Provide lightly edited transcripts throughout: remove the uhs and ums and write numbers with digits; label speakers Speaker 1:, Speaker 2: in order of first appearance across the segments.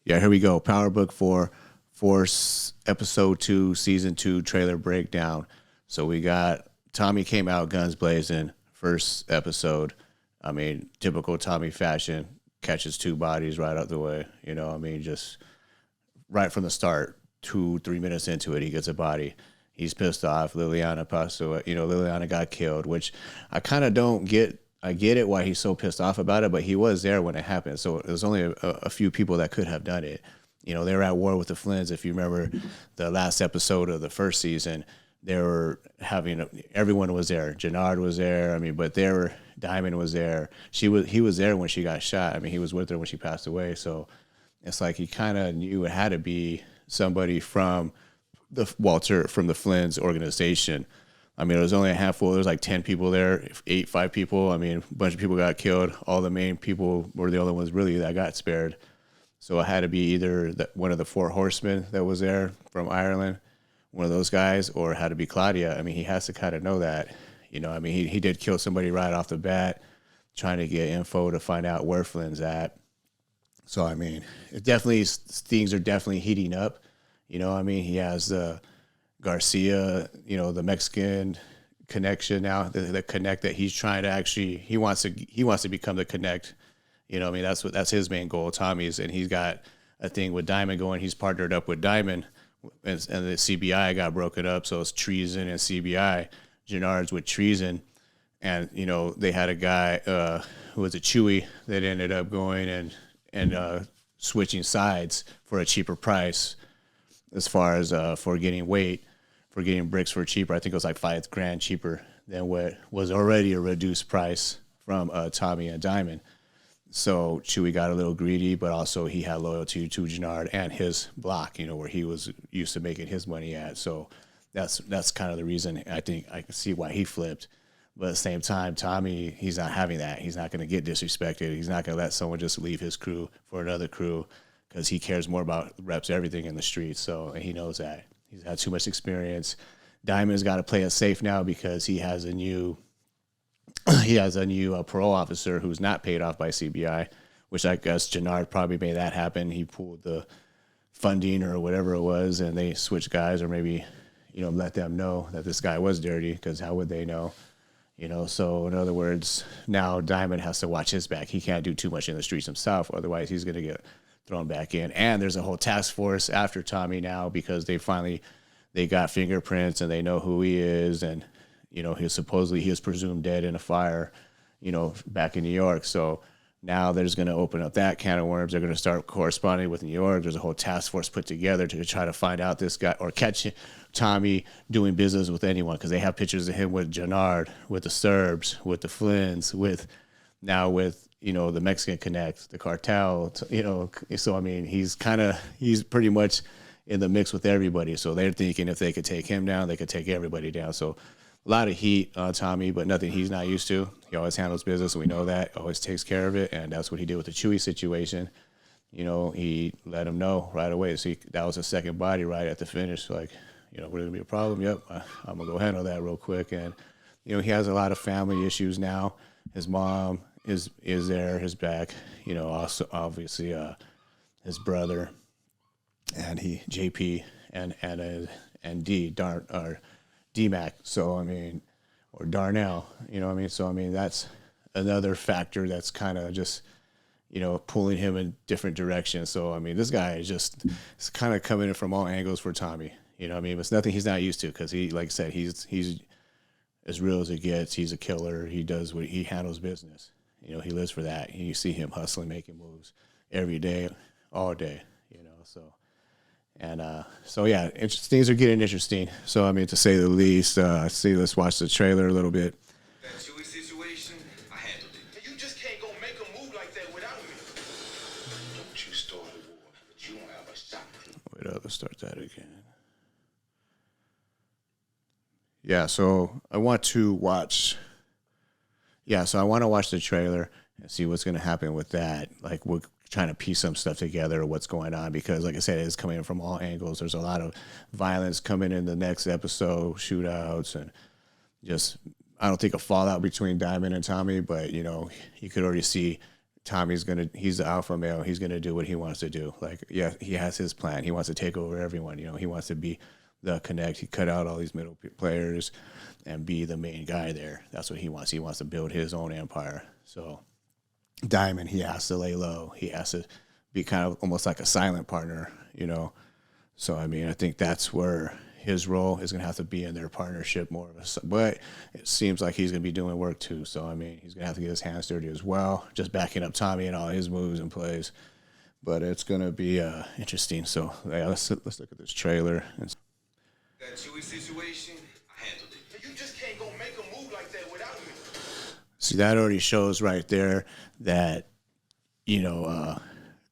Speaker 1: Yeah, here we go. Power Book Episode 2, Season 2 trailer breakdown. So we got Tommy came out guns blazing, first episode. I mean, typical Tommy fashion, catches two bodies right out the way. Just right from the start, 2, 3 minutes into it, he gets a body. He's pissed off. Liliana passed away. Liliana got killed, which I kind of don't get. I get it why he's so pissed off about it, but he was there when it happened. So there's only a few people that could have done it. They were at war with the Flynn's. If you remember the last episode of the first season, they were having everyone was there. Jannard was there. I mean, but Diamond was there. He was there when she got shot. I mean, he was with her when she passed away. So it's like he kind of knew it had to be somebody from the Flynn's organization. I mean, it was only a handful. There was like 10 people there, 5 people. I mean, a bunch of people got killed. All the main people were the only ones really that got spared. So it had to be either one of the four horsemen that was there from Ireland, one of those guys, or it had to be Claudia. I mean, he has to kind of know that. I mean, he did kill somebody right off the bat, trying to get info to find out where Flynn's at. So, I mean, things are definitely heating up. I mean, he has Garcia, the Mexican connection now, the connect that he's trying to he wants to become the connect. I mean, that's his main goal, Tommy's, and he's got a thing with Diamond going. He's partnered up with Diamond, and the CBI got broken up, so it's treason and CBI. Jannard's with treason, and they had a guy who was a Chewy that ended up going and switching sides for a cheaper price, as far as for getting bricks for cheaper. I think it was like $5,000 cheaper than what was already a reduced price from Tommy and Diamond. So Chewy got a little greedy, but also he had loyalty to Jannard and his block, where he was used to making his money at. So that's kind of the reason I think I can see why he flipped. But at the same time, Tommy, he's not having that. He's not going to get disrespected. He's not going to let someone just leave his crew for another crew, because he cares more about reps everything in the streets. So, and he knows that. He's had too much experience. Diamond's got to play it safe now because he has a new parole officer who's not paid off by CBI, which I guess Jannard probably made that happen. He pulled the funding or whatever it was, and they switched guys, or maybe, let them know that this guy was dirty, because how would they know? So in other words, now Diamond has to watch his back. He can't do too much in the streets himself, otherwise he's going to get thrown back in. And there's a whole task force after Tommy now, because they got fingerprints and they know who he is, and he was presumed dead in a fire, back in New York. So now there's going to open up that can of worms. They're going to start corresponding with New York. There's a whole task force put together to try to find out this guy, or catch Tommy doing business with anyone, because they have pictures of him with Jannard, with the Serbs, with the Flynn's, with the Mexican Connect, the cartel, So I mean, he's pretty much in the mix with everybody. So they're thinking if they could take him down, they could take everybody down. So a lot of heat on Tommy, but nothing he's not used to. He always handles business. We know that. Always takes care of it, and that's what he did with the Chewy situation. He let him know right away. So that was a second body right at the finish. Like, would it be a problem? Yep, I'm gonna go handle that real quick. And he has a lot of family issues now. His mom is there, his back. Also obviously his brother, and JP and D-Mac. So, I mean, or Darnell, So, I mean, that's another factor that's kind of just, pulling him in different directions. So, I mean, this guy is kind of coming in from all angles for Tommy. But it's nothing he's not used to, because he, like I said, he's as real as it gets. He's a killer. He handles business. He lives for that. You see him hustling, making moves every day, all day, so. And so, yeah, things are getting interesting. So, I mean, to say the least, let's watch the trailer a little bit.
Speaker 2: That Chewy situation, I handled it. You just can't go make a move like that without me. Don't you start a war, but you don't have a shot.
Speaker 1: Wait, let's start that again. Yeah, so I want to watch the trailer and see what's going to happen with that. Like, we're trying to piece some stuff together, what's going on, because like I said, it's coming in from all angles. There's a lot of violence coming in the next episode, shootouts, and just, I don't think a fallout between Diamond and Tommy, but you could already see he's the alpha male. He's gonna do what he wants to do. Like, yeah, he has his plan. He wants to take over everyone. He wants to be the connect. He cut out all these middle players and be the main guy there. That's what he wants. He wants to build his own empire. So Diamond, he has to lay low. He has to be kind of almost like a silent partner. So I mean, I think that's where his role is going to have to be in their partnership more of a. But it seems like he's going to be doing work too. So I mean, he's going to have to get his hands dirty as well, just backing up Tommy and all his moves and plays. But it's going to be interesting. So yeah, let's look at this trailer.
Speaker 2: That Chewy situation, I handled it. You just can't go make a move like that without me.
Speaker 1: See, that already shows right there that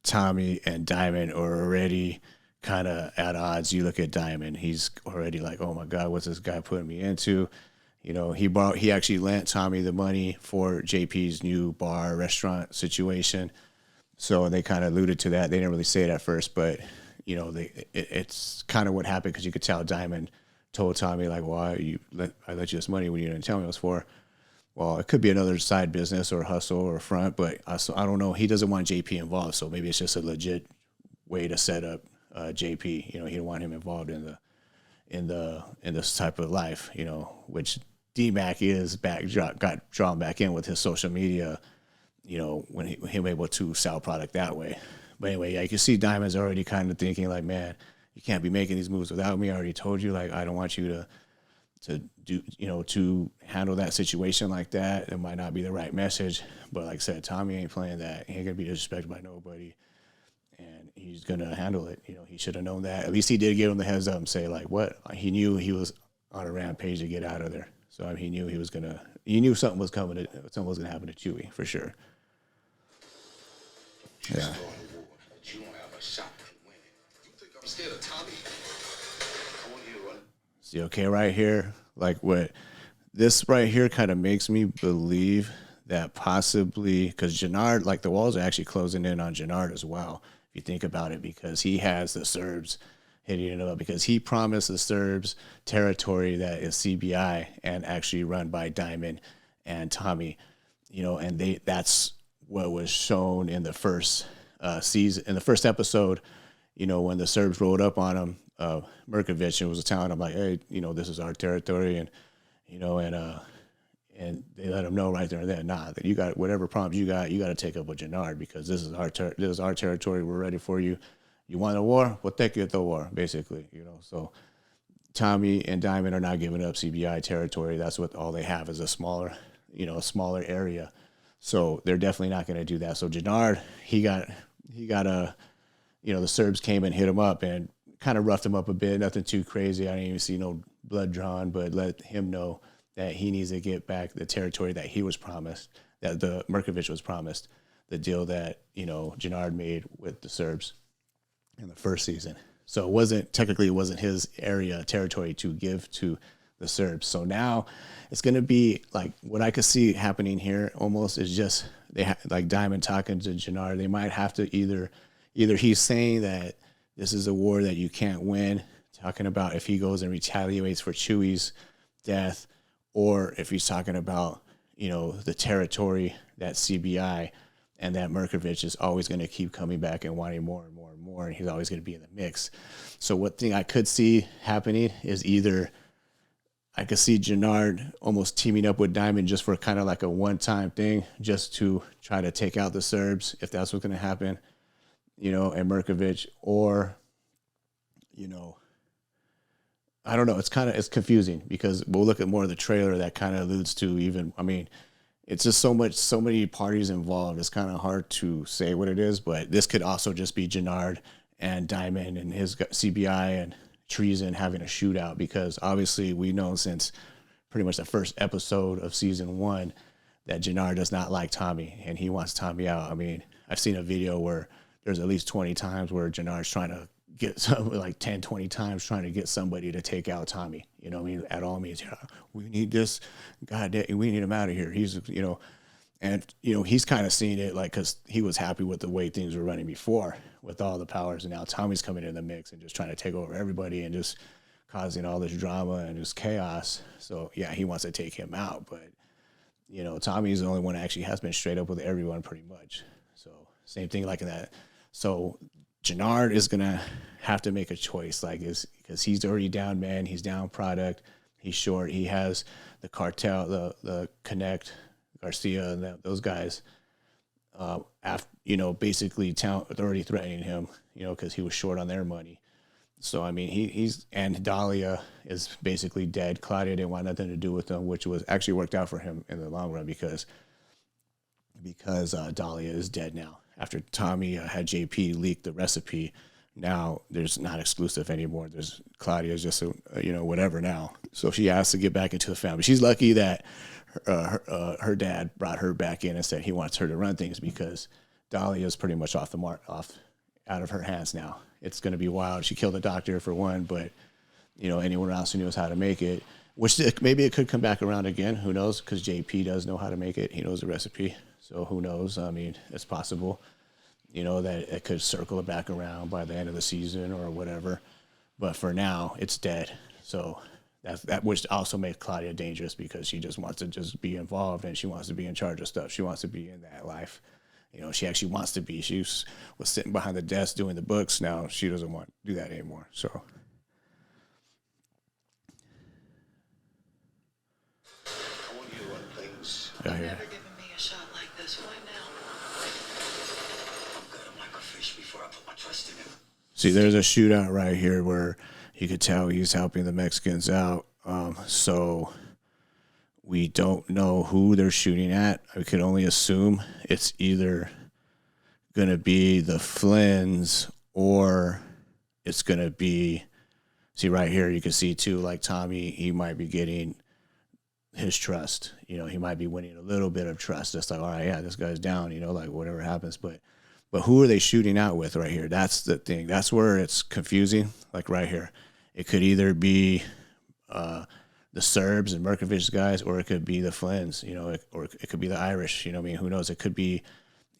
Speaker 1: Tommy and Diamond are already kind of at odds. You look at Diamond; he's already like, "Oh my God, what's this guy putting me into?" He actually lent Tommy the money for JP's new bar restaurant situation. So they kind of alluded to that. They didn't really say it at first, but it's kind of what happened because you could tell Diamond told Tommy like, "Why I let you this money when you didn't tell me what it was for?" Well, it could be another side business or hustle or front, but I don't know. He doesn't want JP involved, so maybe it's just a legit way to set up JP. He don't want him involved in this type of life. Which D-Mac got drawn back in with his social media. When him able to sell product that way. But anyway, yeah, you can see Diamond's already kind of thinking like, man, you can't be making these moves without me. I already told you, like, I don't want you to do, to handle that situation like that. It might not be the right message, but like I said, Tommy ain't playing that. He ain't gonna be disrespected by nobody, and he's gonna handle it. He should have known that. At least he did give him the heads up and say like, what? He knew he was on a rampage to get out of there. So I mean, he knew something was coming. Something was gonna happen to Chewy for sure.
Speaker 2: Yeah. You don't have a shot at winning. You think I'm scared of Tommy? I want you to run.
Speaker 1: See, okay, right here, like what this right here kind of makes me believe that possibly because Jannard, like the walls are actually closing in on Jannard as well. If you think about it, because he has the Serbs hitting it up, because he promised the Serbs territory that is CBI and actually run by Diamond and Tommy, and that's what was shown in the first season, in the first episode, when the Serbs rolled up on him, Merkovich, and was telling him like, hey, this is our territory, and and they let him know right there and then, that you got whatever problems you got to take up with Jannard, because this is our territory. We're ready for you. You want a war? We'll take you at the war, basically. So Tommy and Diamond are not giving up CBI territory. That's what all they have is a smaller area. So they're definitely not going to do that. So Jannard, he got the Serbs came and hit him up and kind of roughed him up a bit. Nothing too crazy. I didn't even see no blood drawn, but let him know that he needs to get back the territory that he was promised, that the Merkovich was promised, the deal that, Jannard made with the Serbs in the first season. So it wasn't his territory to give to the Serbs. So now it's going to be like what I could see happening here almost is just like Diamond talking to Jannard. They might have to either he's saying that this is a war that you can't win, talking about if he goes and retaliates for Chewy's death, or if he's talking about, the territory that CBI and that Merkovich is always going to keep coming back and wanting more and more and more, and he's always going to be in the mix. So what thing I could see happening is either I could see Jannard almost teaming up with Diamond just for kind of like a one-time thing, just to try to take out the Serbs, if that's what's going to happen, and Merkovich, or, I don't know. It's confusing because we'll look at more of the trailer that kind of alludes to it's just so many parties involved. It's kind of hard to say what it is, but this could also just be Jannard and Diamond and his CBI and Treason having a shootout, because obviously we know since pretty much the first episode of season 1 that Jannard does not like Tommy and he wants Tommy out. I mean, I've seen a video where there's at least 20 times where Jannard's trying to get like 10, 20 times trying to get somebody to take out Tommy. At all means, we need this guy, we need him out of here. He's, and, he's kind of seeing it like, because he was happy with the way things were running before with all the powers. And now Tommy's coming in the mix and just trying to take over everybody and just causing all this drama and just chaos. So, yeah, he wants to take him out. But, Tommy's the only one that actually has been straight up with everyone pretty much. So same thing like that. So Jannard is gonna have to make a choice, like is because he's already down man, he's down product, he's short, he has the cartel, the Connect, Garcia, and those guys. After basically town already threatening him, because he was short on their money. So I mean, he's and Dahlia is basically dead. Claudia didn't want nothing to do with him, which was actually worked out for him in the long run because Dahlia is dead now. After Tommy had JP leak the recipe, now there's not exclusive anymore. There's Claudia's just whatever now. So she has to get back into the family. She's lucky that her dad brought her back in and said he wants her to run things because Dahlia is pretty much off out of her hands now. It's going to be wild. She killed the doctor for one, but anyone else who knows how to make it, which maybe it could come back around again. Who knows? Because JP does know how to make it. He knows the recipe. So who knows? I mean, it's possible, that it could circle it back around by the end of the season or whatever. But for now, it's dead. So that which also makes Claudia dangerous because she just wants to just be involved and she wants to be in charge of stuff. She wants to be in that life. She actually wants to be. She was sitting behind the desk doing the books. Now she doesn't want to do that anymore. So.
Speaker 2: I want you to run things.
Speaker 1: Yeah,
Speaker 3: You've
Speaker 1: here.
Speaker 3: never given me a shot like this. Why now?
Speaker 2: I'm good. I'm like a fish before I put my trust in him.
Speaker 1: See, there's a shootout right here where you could tell he's helping the Mexicans out. So we don't know who they're shooting at. I could only assume it's either going to be the Flynn's or it's going to be, see right here, you can see too, like Tommy, he might be getting his trust. He might be winning a little bit of trust. It's like, all right, yeah, this guy's down, like whatever happens. But who are they shooting out with right here? That's the thing. That's where it's confusing. Like right here, it could either be the Serbs and Merkovic's guys, or it could be the Flynn's, or it could be the Irish. Who knows? It could be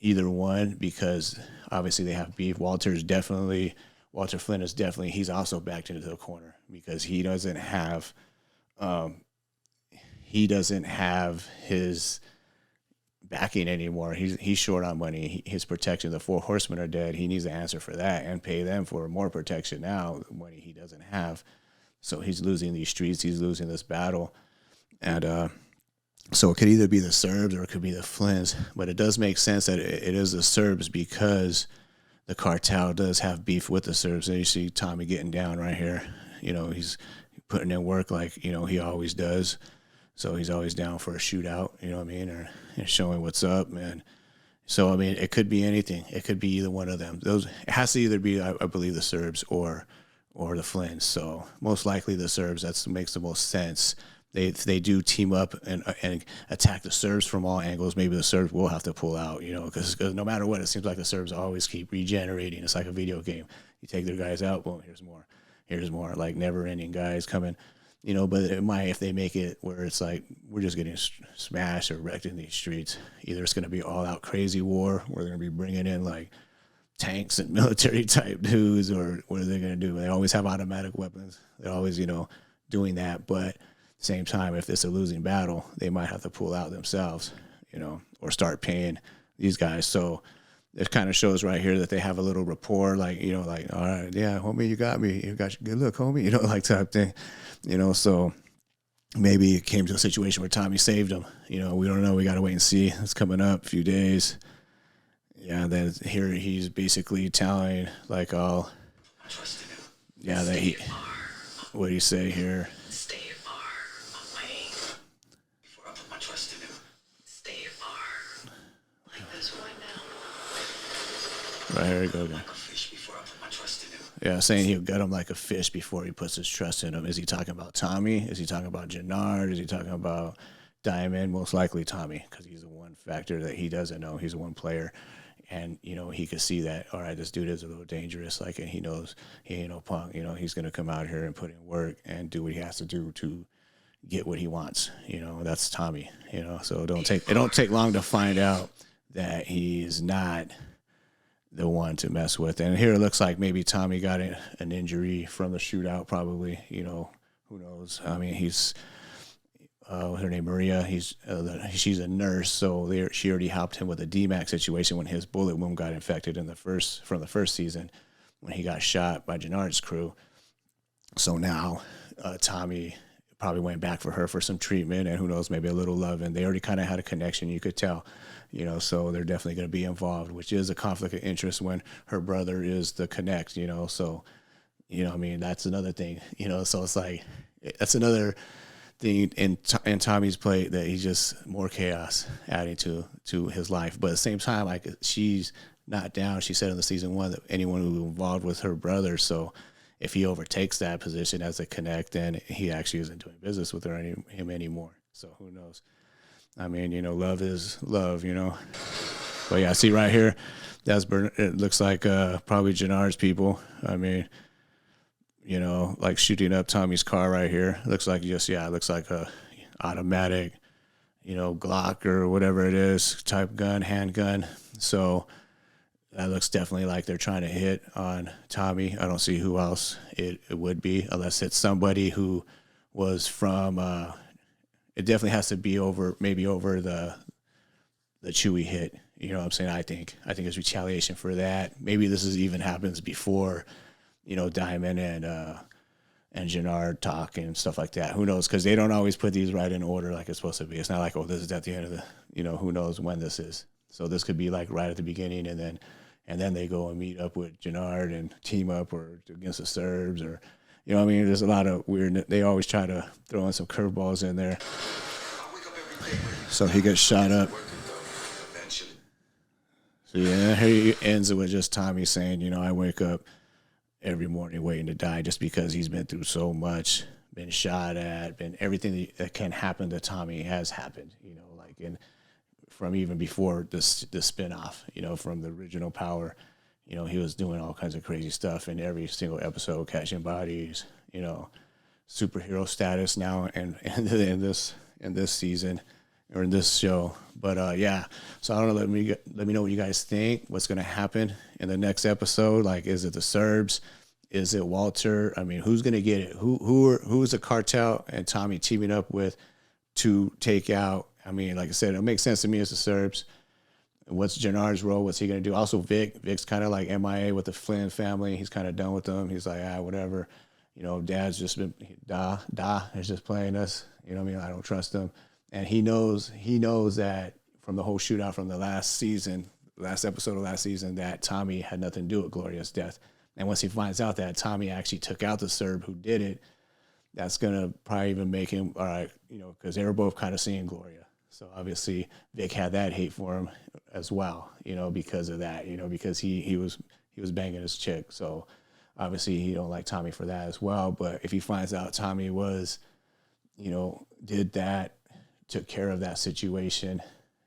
Speaker 1: either one because obviously they have beef. Walter Flynn is definitely, he's also backed into the corner because he doesn't have his backing anymore. He's short on money. His protection, the 4 horsemen are dead. He needs to answer for that and pay them for more protection now, the money he doesn't have. So he's losing these streets. He's losing this battle. And so it could either be the Serbs or it could be the Flynn's. But it does make sense that it is the Serbs because the cartel does have beef with the Serbs. And you see Tommy getting down right here. He's putting in work like, he always does. So he's always down for a shootout, what I mean, or showing what's up, man. So, I mean, it could be anything. It could be either one of them. It has to either be, I believe, the Serbs or the Flynn's. So most likely the Serbs. That makes the most sense. They do team up and attack the Serbs from all angles. Maybe the Serbs will have to pull out, because no matter what, it seems like the Serbs always keep regenerating. It's like a video game. You take their guys out, boom, here's more, like never-ending guys coming. But it might, if they make it where it's like we're just getting smashed or wrecked in these streets, either it's going to be all-out crazy war where they're going to be bringing in like tanks and military type dudes, or what are they going to do? They always have automatic weapons. They're always, doing that. But at the same time, if it's a losing battle, they might have to pull out themselves, or start paying these guys. So it kind of shows right here that they have a little rapport, like, like, all right, yeah, homie, you got me. You got your good look, homie, like type thing, so maybe it came to a situation where Tommy saved him. We don't know. We got to wait and see. It's coming up a few days. Yeah, then here he's basically telling, like, all, yeah, that he, what do you say here?
Speaker 3: Stay far away.
Speaker 2: Before I put my trust in him.
Speaker 3: Stay far. Like this. Why now?
Speaker 1: Right here we go again.
Speaker 2: Like a fish before I put my trust in him.
Speaker 1: Yeah, saying he'll gut him like a fish before he puts his trust in him. Is he talking about Tommy? Is he talking about Jannard? Is he talking about Diamond? Most likely Tommy, because he's the one factor that he doesn't know. He's the one player. And, he could see that, all right, this dude is a little dangerous. Like, and he knows he ain't no punk. He's going to come out here and put in work and do what he has to do to get what he wants. That's Tommy, So it don't take long to find out that he's not the one to mess with. And here it looks like maybe Tommy got an injury from the shootout, probably. Who knows? I mean, he's her name Maria. She's a nurse, so she already helped him with a DMAC situation when his bullet wound got infected from the first season when he got shot by Gennard's crew. So now Tommy probably went back for her for some treatment and who knows, maybe a little love. And they already kind of had a connection, you could tell, so they're definitely going to be involved, which is a conflict of interest when her brother is the connect, so, I mean, that's another thing, so it's like, that's another thing in Tommy's plate that he's just more chaos adding to his life. But at the same time, like she's not down. She said in the season 1 that anyone who was involved with her brother. So if he overtakes that position as a connect, then he actually isn't doing business with him anymore. So who knows? I mean, love is love, But yeah, see right here, it looks like probably Gennard's people. I mean, like shooting up Tommy's car right here. It looks like it looks like a automatic, Glock or whatever it is, type gun, handgun. So that looks definitely like they're trying to hit on Tommy. I don't see who else it would be, unless it's somebody who was from, it definitely has to be over the Chewy hit. You know what I'm saying? I think it's retaliation for that. Maybe this even happens before, Diamond and Gennard talk and stuff like that. Who knows? Because they don't always put these right in order like it's supposed to be. It's not like, oh, this is at the end of the, who knows when this is. So this could be like right at the beginning, and then they go and meet up with Gennard and team up or against the Serbs, or I mean, there's a lot of weird. They always try to throw in some curveballs in there. So he gets shot up. So yeah, here he ends it with just Tommy saying, I wake up every morning waiting to die just because he's been through so much, been shot at, been everything that can happen to Tommy has happened, like from even before the spinoff, from the original Power, he was doing all kinds of crazy stuff in every single episode, catching bodies, superhero status now and in this season or in this show. But yeah, so I don't know. Let me know what you guys think. What's going to happen in the next episode? Like, is it the Serbs? Is it Walter? I mean, who's going to get it? Who's the cartel and Tommy teaming up with to take out? I mean, like I said, it makes sense to me as the Serbs. What's Gennard's role? What's he going to do? Also, Vic's kind of like MIA with the Flynn family. He's kind of done with them. He's like, whatever. Dad's just been, is just playing us. I mean? I don't trust him. And he knows that from the whole shootout from the last episode of last season, that Tommy had nothing to do with Gloria's death. And once he finds out that Tommy actually took out the Serb who did it, that's going to probably even make him, all right, because they were both kind of seeing Gloria. So obviously Vic had that hate for him as well, because of that, because he was banging his chick. So obviously he don't like Tommy for that as well. But if he finds out Tommy was, did that, took care of that situation,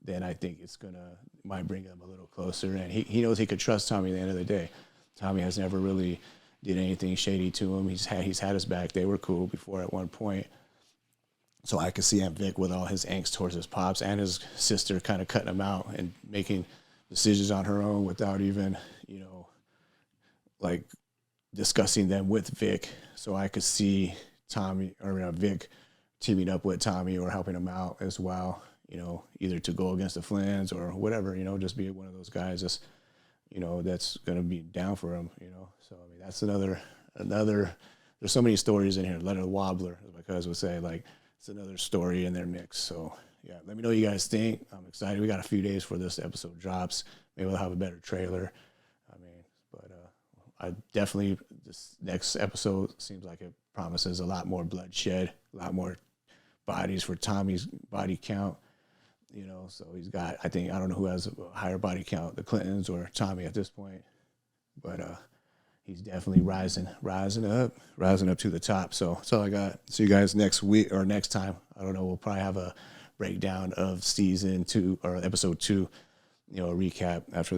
Speaker 1: then I think might bring them a little closer. And he knows he could trust Tommy at the end of the day. Tommy has never really did anything shady to him. He's had his back. They were cool before at one point. So I could see Aunt Vic with all his angst towards his pops and his sister kind of cutting him out and making decisions on her own without even, like discussing them with Vic. So I could see Vic teaming up with Tommy or helping him out as well, either to go against the Flynns or whatever, just be one of those guys that's, that's going to be down for him, So, I mean, that's another, there's so many stories in here. Leonard Wobbler, as my cousin would say, like, it's another story in their mix. So, yeah, let me know what you guys think. I'm excited. We got a few days before this episode drops. Maybe we'll have a better trailer. I mean, but I definitely, this next episode seems like it promises a lot more bloodshed, a lot more bodies for Tommy's body count. So he's got, I don't know who has a higher body count, the Clintons or Tommy at this point. But he's definitely rising up to the top. So that's all I got. See you guys next week or next time. I don't know. We'll probably have a breakdown of season 2 or episode 2, a recap after that.